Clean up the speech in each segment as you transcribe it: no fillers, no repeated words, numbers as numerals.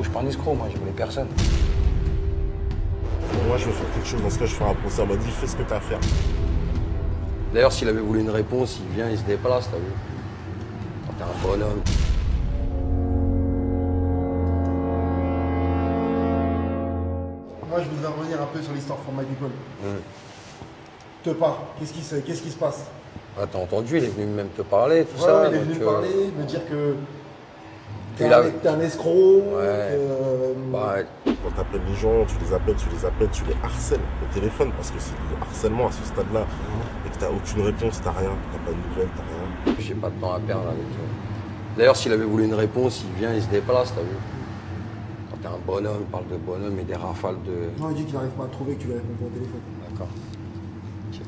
je suis pas un escroc, moi, je voulais personne. Moi, je veux faire quelque chose. Dans ce cas, je fais un procès. On m'a dit, fais ce que t'as à faire. D'ailleurs, s'il avait voulu une réponse, il vient, il se déplace, t'as vu. Quand t'es un bonhomme. Moi, je voudrais revenir un peu sur l'histoire For My People. Te parle, qu'est-ce qui se passe? Ah, t'as entendu, il est venu même te parler, tout Ouais, ça. il est venu me parler, me dire que t'es Il a- un escroc. Ouais. Bah, Quand t'appelles les gens, tu les appelles, tu les harcèles au téléphone parce que c'est du harcèlement à ce stade-là. Et que t'as aucune réponse, t'as rien, t'as pas de nouvelles, t'as rien. j'ai pas de temps à perdre avec toi. D'ailleurs, s'il avait voulu une réponse, il vient, il se déplace, t'as vu. Quand t'es un bonhomme, il parle de bonhomme et des rafales de... Non, il dit qu'il n'arrive pas à trouver, que tu lui réponds pas au téléphone. D'accord. Ok.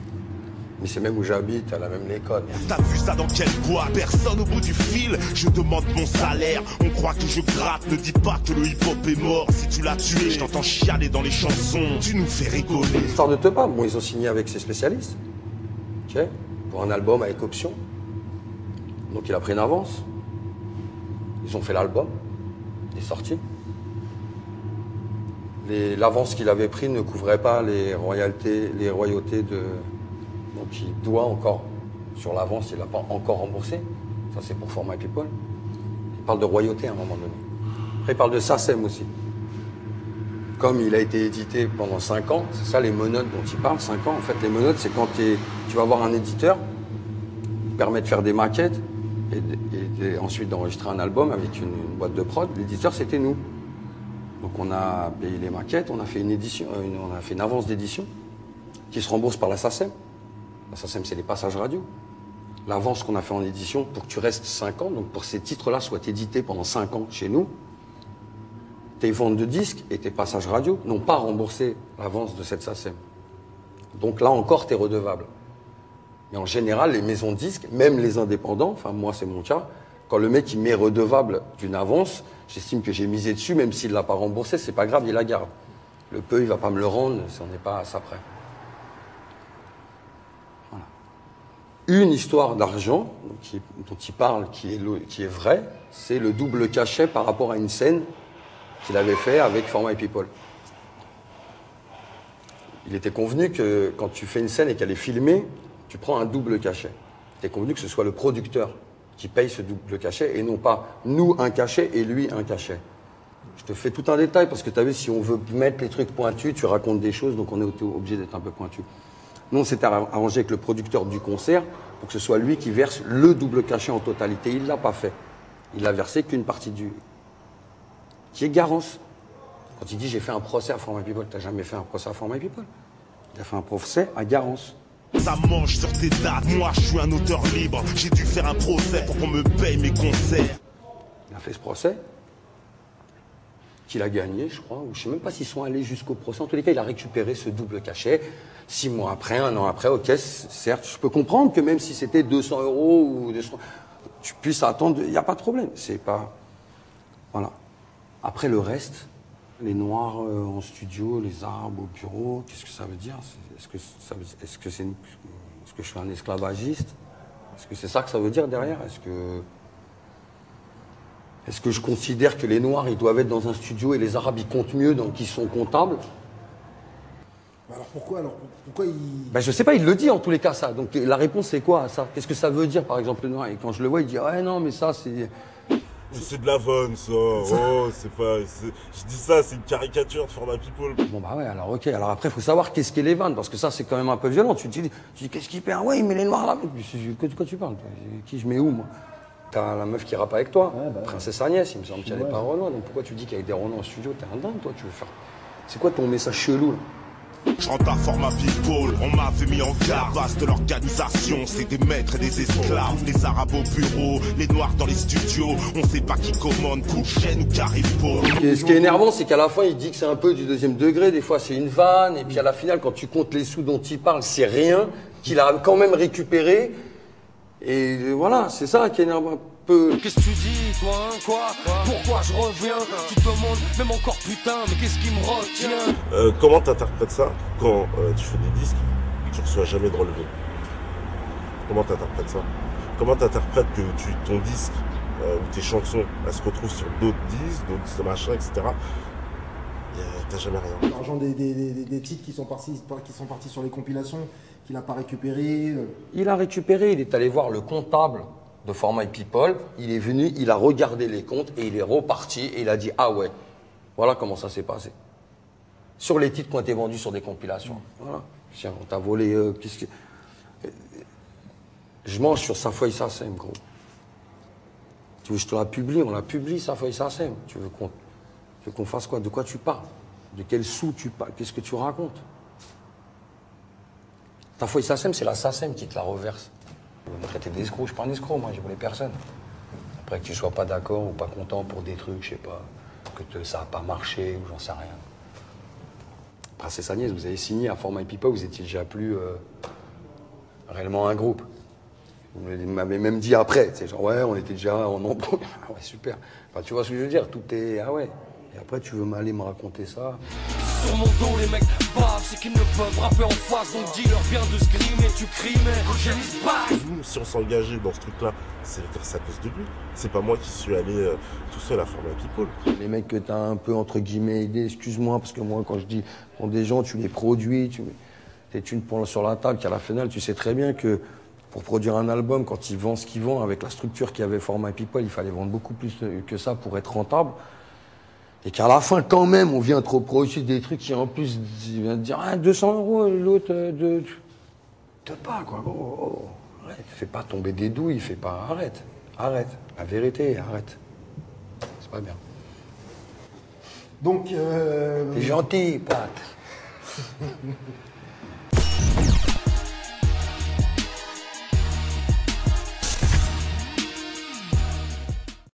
Mais c'est même où j'habite, elle a même les codes. T'as vu ça dans quel bois? Personne au bout du fil. Je demande mon salaire. On croit que je gratte. Ne dis pas que le hip-hop est mort. Si tu l'as tué, je t'entends chialer dans les chansons. Tu nous fais rigoler. L'histoire de Tepa, bon, ils ont signé avec ses spécialistes. Ok. Pour un album avec option. Donc il a pris une avance. Ils ont fait l'album. Il est sorti. L'avance qu'il avait pris ne couvrait pas les royautés de... Donc il doit encore, sur l'avance, il n'a pas encore remboursé. Ça c'est pour For My People. Il parle de royauté à un moment donné. Après il parle de SACEM aussi. Comme il a été édité pendant 5 ans, c'est ça les menottes dont il parle, 5 ans. En fait les menottes c'est quand tu vas voir un éditeur, qui permet de faire des maquettes et ensuite d'enregistrer un album avec une boîte de prod. L'éditeur c'était nous. Donc on a payé les maquettes, on a fait une édition, on a fait une avance d'édition qui se rembourse par la SACEM. La SACEM, c'est les passages radio. L'avance qu'on a fait en édition pour que tu restes 5 ans, donc pour ces titres-là soient édités pendant 5 ans chez nous, tes ventes de disques et tes passages radio n'ont pas remboursé l'avance de cette SACEM. Donc là encore, tu es redevable. Mais en général, les maisons de disques, même les indépendants, enfin moi c'est mon cas, quand le mec il m'est redevable d'une avance, j'estime que j'ai misé dessus, même s'il ne l'a pas remboursé, c'est pas grave, il la garde. Le peu, il va pas me le rendre si on n'est pas à ça près. Voilà. Une histoire d'argent dont il parle, qui est vraie, c'est le double cachet par rapport à une scène qu'il avait fait avec For My People. Il était convenu que quand tu fais une scène et qu'elle est filmée, tu prends un double cachet. Il était convenu que ce soit le producteur qui paye ce double cachet et non pas nous un cachet et lui un cachet. Je te fais tout un détail parce que tu as vu, si on veut mettre les trucs pointus, tu racontes des choses, donc on est obligé d'être un peu pointu. Nous, on s'était arrangé avec le producteur du concert pour que ce soit lui qui verse le double cachet en totalité. Il ne l'a pas fait. Il n'a versé qu'une partie qui est Garance. Quand il dit j'ai fait un procès à For My People, tu n'as jamais fait un procès à For My People. Il a fait un procès à Garance. Ça mange sur tes dates. Moi, je suis un auteur libre. J'ai dû faire un procès pour qu'on me paye mes concerts. Il a fait ce procès, qu'il a gagné, je crois, ou je ne sais même pas s'ils sont allés jusqu'au procès. En tous les cas, il a récupéré ce double cachet. 6 mois après, 1 an après, ok, certes, je peux comprendre que même si c'était 200 € ou 200, tu puisses attendre, il n'y a pas de problème. C'est pas... Voilà. Après, le reste, les noirs en studio, les arabes au bureau, qu'est-ce que ça veut dire? Est-ce que je suis un esclavagiste? Est-ce que c'est ça que ça veut dire derrière? Est-ce que je considère que les noirs, ils doivent être dans un studio et les arabes, ils comptent mieux, donc ils sont comptables? Alors pourquoi il... Ben, je sais pas, il le dit en tous les cas, ça. Donc la réponse, c'est quoi, ça? Qu'est-ce que ça veut dire, par exemple, le noir? Et quand je le vois, il dit, ouais, non, mais ça, c'est... C'est de la vanne, ça. Oh, c'est pas. Je dis ça, c'est une caricature de For My People. Bon, bah ouais, alors ok. Alors après, il faut savoir qu'est-ce qu'est les vannes, parce que ça, c'est quand même un peu violent. Tu dis qu'est-ce qu'il perd? Ouais, il met les noirs là. Quoi tu parles? Qui je mets où, moi? T'as la meuf qui rappe avec toi, Princesse Agnès, il me semble qu'il y a des paroles, donc pourquoi tu dis qu'avec des Renois en studio, t'es un dingue, toi, tu veux faire... C'est quoi ton message chelou, là? Je rentre à For My People, on m'avait mis en garde. Vaste l'organisation, c'est des maîtres et des esclaves. Les arabes au bureau, les noirs dans les studios. On sait pas qui commande, coup de chaîne ou carifo. Ce qui est énervant, c'est qu'à la fin, il dit que c'est un peu du deuxième degré. Des fois, c'est une vanne. Et puis à la finale, quand tu comptes les sous dont il parle, c'est rien. Qu'il a quand même récupéré. Et voilà, c'est ça qui est énervant un peu. Qu'est-ce que tu dis, toi, hein, quoi? Pourquoi je reviens? Tu te demandes, même encore putain, mais qu'est-ce qui me retient? Comment t'interprètes ça quand tu fais des disques et que tu reçois jamais de relevé? Comment t'interprètes ça? Comment t'interprètes que ton disque où tes chansons, elles se retrouvent sur d'autres disques, d'autres machins, etc. T'as jamais rien. L'argent des titres qui sont partis sur les compilations, qu'il n'a pas récupéré. Il a récupéré, il est allé voir le comptable de Format People, il est venu, il a regardé les comptes et il est reparti et il a dit « Ah ouais, voilà comment ça s'est passé. » Sur les titres qui ont été vendus sur des compilations. Voilà. Tiens, on t'a volé... Je mange sur Safoy Sassem, gros. Tu veux que je te la publie? On la publie, Safoy Sassem. Tu veux qu'on fasse quoi? De quoi tu parles? De quel sou tu parles? Qu'est-ce que tu racontes? Safoy Sassem, c'est la Sassem qui te la reverse. Vous me traitez d'escroc, je suis pas un escroc, moi, j'ai volé personne. Après que tu sois pas d'accord ou pas content pour des trucs, je sais pas, que ça a pas marché ou j'en sais rien. Princesse Agnès, vous avez signé à Format People, vous étiez déjà plus réellement un groupe. Vous m'avez même dit après, c'est genre ouais, on était déjà en embrouille. Ah ouais, super. Enfin, tu vois ce que je veux dire, tout est ah ouais. Et après, tu veux m'aller me raconter ça. Sur mon dos, les mecs bavent, c'est qu'ils ne peuvent rapper en face. Donc dis-leur bien de se grimer, tu crimes, j'aime pas. Nous, si on s'engageait dans ce truc-là, c'est à cause de lui. C'est pas moi qui suis allé tout seul à Format People. Les mecs que t'as un peu, entre guillemets, aidé, excuse-moi, parce que moi, quand je dis, quand des gens, tu les produis, tes thunes sur la table, qu'à la finale, tu sais très bien que pour produire un album, quand ils vendent ce qu'ils vendent, avec la structure qu'il y avait Format People, il fallait vendre beaucoup plus que ça pour être rentable. Et qu'à la fin, quand même, on vient te reprocher des trucs qui, en plus, il vient te dire, ah, 200 €, l'autre, te pas, quoi. Oh, arrête, fais pas tomber des douilles, fais pas, arrête. La vérité, arrête. C'est pas bien. Donc, T'es gentil, Pat.